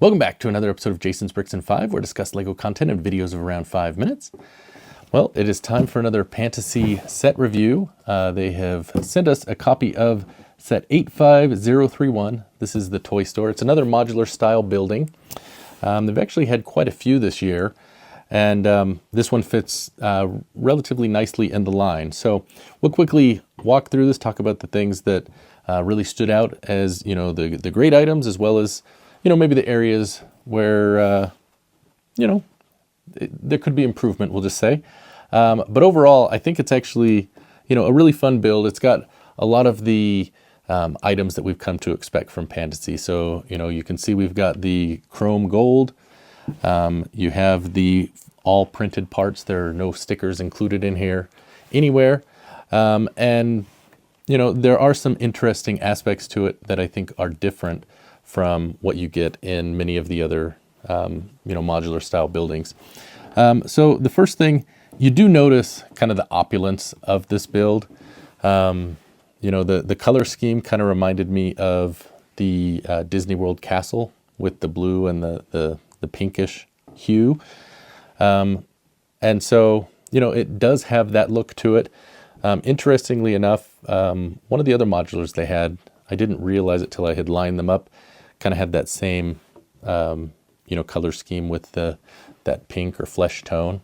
Welcome back to another episode of Jason's Bricks in 5, where we discuss LEGO content in videos of around 5 minutes. Well, it is time for another Pantasy set review. They have sent us a copy of set 85031. This is the toy store. It's another modular style building. They've actually had quite a few this year, and this one fits relatively nicely in the line. So we'll quickly walk through this, talk about the things that really stood out as, the great items, as well as maybe the areas where, there could be improvement, we'll just say. But overall, I think it's actually, a really fun build. It's got a lot of the items that we've come to expect from Pantasy. So, you can see we've got the chrome gold. You have the all printed parts. There are no stickers included in here anywhere. And, there are some interesting aspects to it that I think are different from what you get in many of the other, modular style buildings. So the first thing, you do notice kind of the opulence of this build. The color scheme kind of reminded me of the Disney World castle with the blue and the pinkish hue. And so, it does have that look to it. Interestingly enough, one of the other modulars they had, I didn't realize it till I had lined them up, kind of had that same, color scheme with that pink or flesh tone.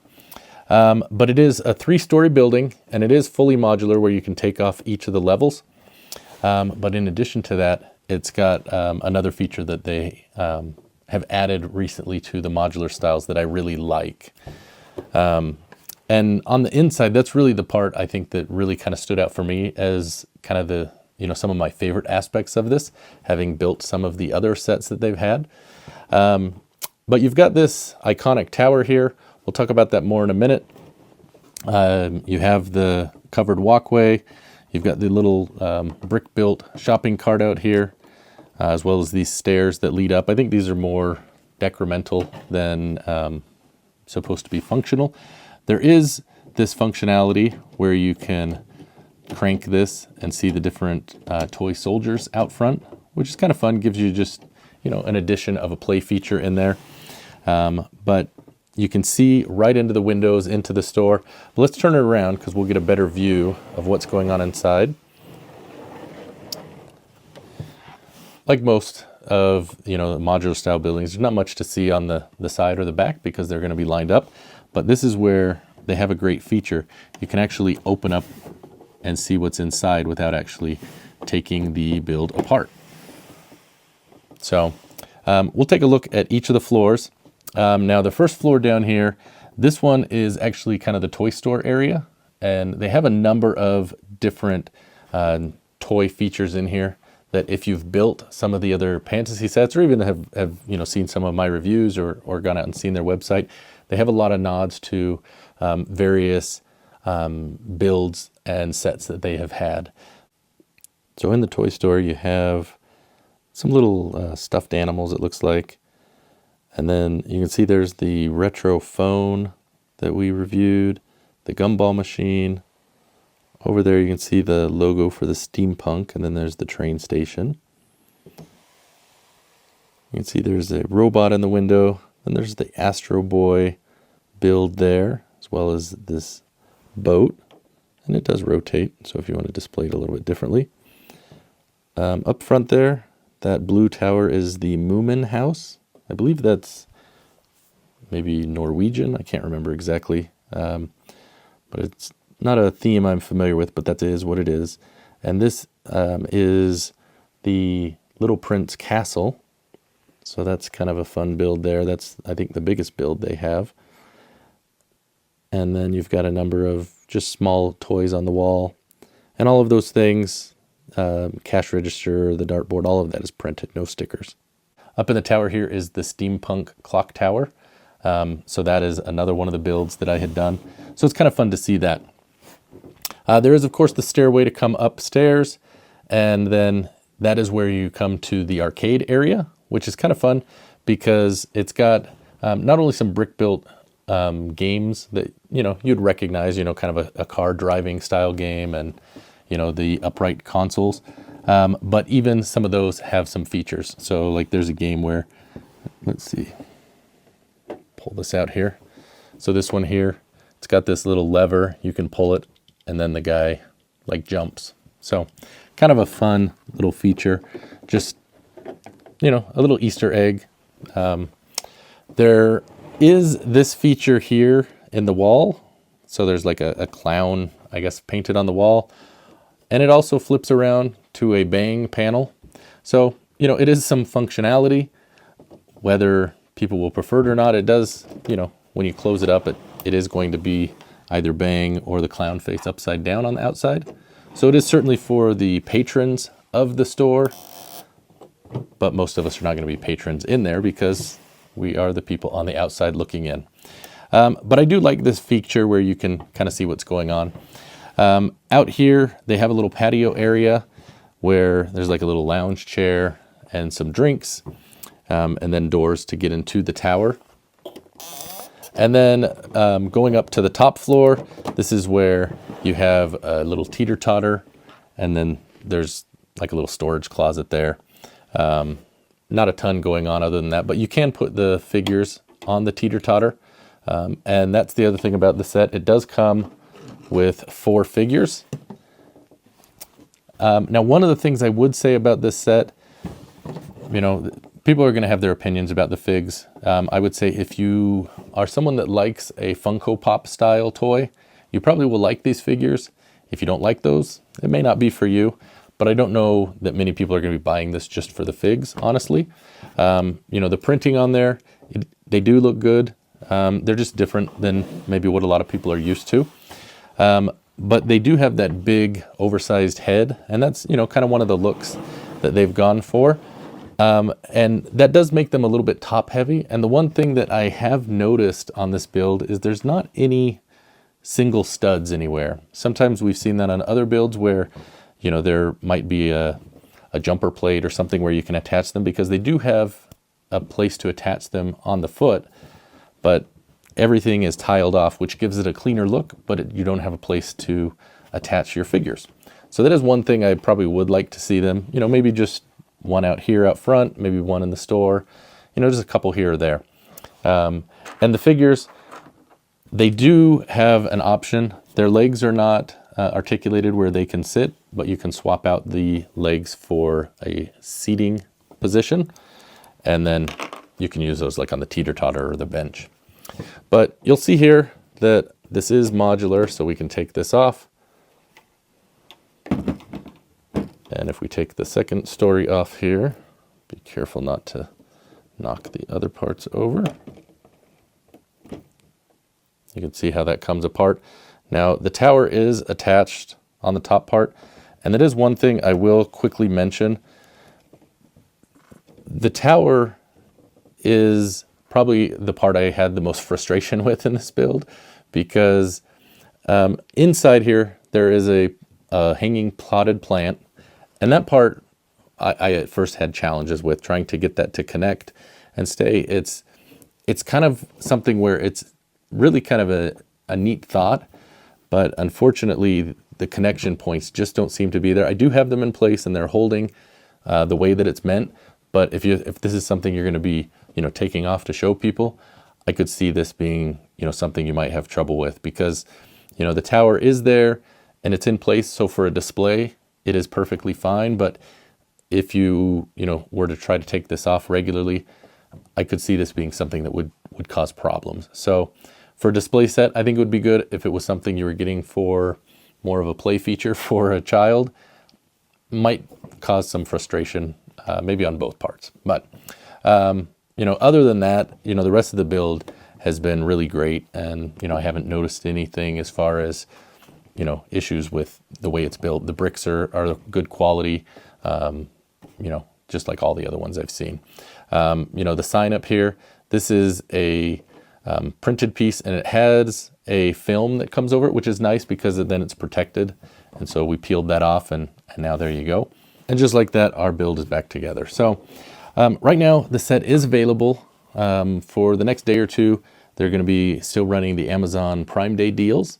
But it is a 3-story building, and it is fully modular where you can take off each of the levels. But in addition to that, it's got another feature that they have added recently to the modular styles that I really like. And on the inside, that's really the part I think that really kind of stood out for me as kind of the, some of my favorite aspects of this, having built some of the other sets that they've had. But you've got this iconic tower here. We'll talk about that more in a minute. You have the covered walkway. You've got the little brick-built shopping cart out here, as well as these stairs that lead up. I think these are more decremental than supposed to be functional. There is this functionality where you can crank this and see the different toy soldiers out front, which is kind of fun. Gives you just, an addition of a play feature in there. But you can see right into the windows, into the store. But let's turn it around because we'll get a better view of what's going on inside. Like most of, modular style buildings, there's not much to see on the side or the back because they're going to be lined up. But this is where they have a great feature. You can actually open up and see what's inside without actually taking the build apart. So we'll take a look at each of the floors. Now the first floor down here, this one is actually kind of the toy store area, and they have a number of different toy features in here that if you've built some of the other Pantasy sets, or even have seen some of my reviews or gone out and seen their website, they have a lot of nods to various builds and sets that they have had. So in the toy store, you have some little stuffed animals, it looks like. And then you can see there's the retro phone that we reviewed, the gumball machine. Over there you can see the logo for the steampunk, and then there's the train station. You can see there's a robot in the window, and there's the Astro Boy build there, as well as this boat. And it does rotate, so if you want to display it a little bit differently. Up front there, that blue tower is the Moomin House. I believe that's maybe Norwegian. I can't remember exactly. But it's not a theme I'm familiar with, but that is what it is. And this is the Little Prince Castle. So that's kind of a fun build there. That's, I think, the biggest build they have. And then you've got a number of just small toys on the wall. And all of those things, cash register, the dartboard, all of that is printed, no stickers. Up in the tower here is the steampunk clock tower. So that is another one of the builds that I had done. So it's kind of fun to see that. There is, of course, the stairway to come upstairs. And then that is where you come to the arcade area, which is kind of fun because it's got not only some brick-built games that, you'd recognize, kind of a car driving style game and, the upright consoles. But even some of those have some features. So like there's a game where let's see, pull this out here. So this one here, it's got this little lever, you can pull it, and then the guy like jumps. So kind of a fun little feature, just, you know, a little Easter egg. There is this feature here in the wall. So there's like a clown, I guess, painted on the wall. And it also flips around to a bang panel. So, you know, it is some functionality. Whether people will prefer it or not, it does, you know, when you close it up, it is going to be either bang or the clown face upside down on the outside. So it is certainly for the patrons of the store, but most of us are not going to be patrons in there because we are the people on the outside looking in. But I do like this feature where you can kind of see what's going on. Out here, they have a little patio area where there's like a little lounge chair and some drinks, and then doors to get into the tower. And then going up to the top floor, this is where you have a little teeter-totter, and then there's like a little storage closet there. Not a ton going on other than that, but you can put the figures on the teeter-totter. And that's the other thing about the set. It does come with 4 figures. Now, one of the things I would say about this set, you know, people are going to have their opinions about the figs. I would say if you are someone that likes a Funko Pop style toy, you probably will like these figures. If you don't like those, it may not be for you. But I don't know that many people are going to be buying this just for the figs, honestly. You know, the printing on there, they do look good. They're just different than maybe what a lot of people are used to. But they do have that big oversized head, and that's, you know, kind of one of the looks that they've gone for. And that does make them a little bit top heavy. And the one thing that I have noticed on this build is there's not any single studs anywhere. Sometimes we've seen that on other builds where, you know, there might be a jumper plate or something where you can attach them, because they do have a place to attach them on the foot, but everything is tiled off, which gives it a cleaner look, but you don't have a place to attach your figures. So that is one thing I probably would like to see them, you know, maybe just one out here out front, maybe one in the store, you know, just a couple here or there. And the figures, they do have an option. Their legs are not articulated where they can sit, but you can swap out the legs for a seating position, and then you can use those like on the teeter-totter or the bench. But you'll see here that this is modular, so we can take this off. And if we take the second story off here, be careful not to knock the other parts over. You can see how that comes apart. Now, the tower is attached on the top part, and that is one thing I will quickly mention. The tower is probably the part I had the most frustration with in this build, because inside here there is a hanging potted plant, and that part I at first had challenges with trying to get that to connect and stay. It's kind of something where it's really kind of a neat thought, but unfortunately the connection points just don't seem to be there. I do have them in place and they're holding the way that it's meant, but if this is something you're going to be, you know, taking off to show people, I could see this being, you know, something you might have trouble with, because, you know, the tower is there and it's in place. So for a display, it is perfectly fine. But if you know, were to try to take this off regularly, I could see this being something that would cause problems. So for a display set, I think it would be good. If it was something you were getting for more of a play feature for a child, might cause some frustration, maybe on both parts. But, you know, other than that, you know, the rest of the build has been really great. And, you know, I haven't noticed anything as far as, you know, issues with the way it's built. The bricks are good quality, you know, just like all the other ones I've seen. You know, the sign up here, this is a printed piece, and it has a film that comes over it, which is nice because then it's protected. And so we peeled that off, and now there you go. And just like that, our build is back together. So right now the set is available for the next day or two. They're going to be still running the Amazon Prime Day deals.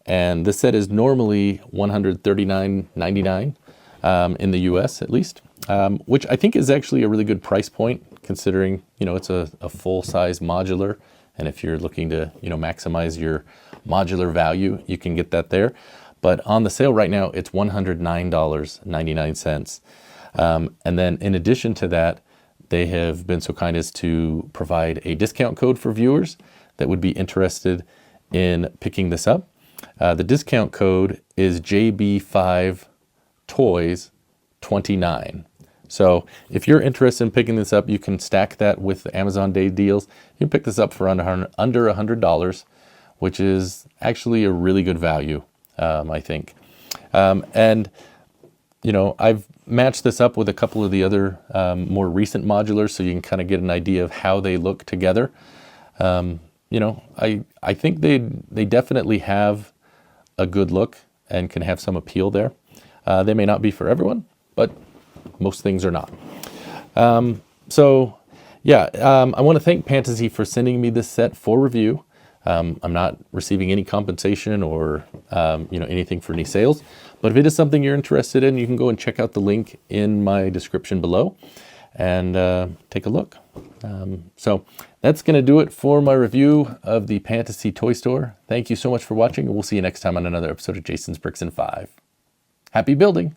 And this set is normally $139.99 in the US at least, which I think is actually a really good price point considering, it's a full-size modular. And if you're looking to, maximize your modular value, you can get that there. But on the sale right now, it's $109.99. And then in addition to that, they have been so kind as to provide a discount code for viewers that would be interested in picking this up. The discount code is JB5Toys29. So if you're interested in picking this up, you can stack that with the Amazon Day deals. You can pick this up for under $100, which is actually a really good value, I think. And I've matched this up with a couple of the other more recent modulars, so you can kind of get an idea of how they look together. I think they definitely have a good look and can have some appeal there. They may not be for everyone, but most things are not. I want to thank Pantasy for sending me this set for review. I'm not receiving any compensation or anything for any sales, but if it is something you're interested in, you can go and check out the link in my description below and take a look. So that's going to do it for my review of the Pantasy Toy Store. Thank you so much for watching, and we'll see you next time on another episode of Jason's Bricks and 5. Happy building!